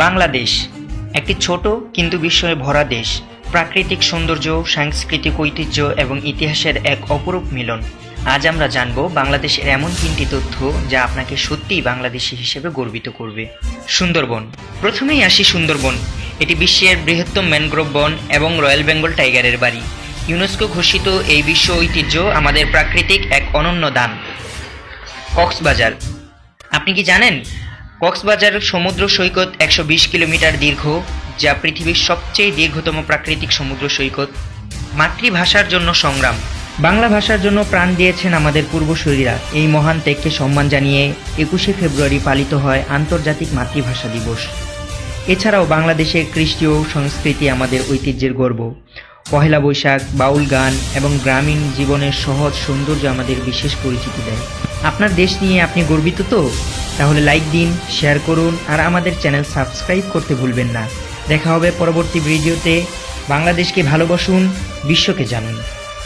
বাংলাদেশ একটি ছোট কিন্তু বিস্ময়ে ভরা দেশ। প্রাকৃতিক সৌন্দর্য, সাংস্কৃতিক ঐতিহ্য এবং ইতিহাসের এক অপরূপ মিলন। আজ আমরা জানব বাংলাদেশের এমন 3টি তথ্য যা আপনাকে সত্যিই বাংলাদেশী হিসেবে গর্বিত করবে। সুন্দরবন। প্রথমেই আসি সুন্দরবন। এটি বিশ্বের বৃহত্তম ম্যানগ্রোভ বন এবং রয়্যাল বেঙ্গল টাইগারের বাড়ি। ইউনেস্কো ঘোষিত এই বিশ্ব ঐতিহ্য আমাদের প্রাকৃতিক এক অনন্য দান। কক্সবাজার। আপনি কি জানেন কক্সবাজার সমুদ্র সৈকত 120 কিলোমিটার দীর্ঘ, যা পৃথিবীর সবচেয়ে দীর্ঘতম প্রাকৃতিক সমুদ্র সৈকত। মাতৃভাষার জন্য সংগ্রাম। বাংলা ভাষার জন্য প্রাণ দিয়েছেন আমাদের পূর্বসূরীরা। এই মহান ত্যাগকে সম্মান জানিয়ে 21শে ফেব্রুয়ারি পালিত হয় আন্তর্জাতিক মাতৃভাষা দিবস। এছাড়াও বাংলাদেশের কৃষ্টি ও সংস্কৃতি আমাদের ঐতিহ্যের গর্ব। পহেলা বৈশাখ, বাউল গান এবং গ্রামীণ জীবনের সহজ সৌন্দর্য আমাদের বিশেষ পরিচিতি দেয়। আপনার দেশ নিয়ে আপনি গর্বিত তো? তাহলে লাইক দিন, শেয়ার করুন আর আমাদের চ্যানেল সাবস্ক্রাইব করতে ভুলবেন না। দেখা হবে পরবর্তী ভিডিওতে। বাংলাদেশকে ভালোবাসুন, বিশ্বকে জানুন।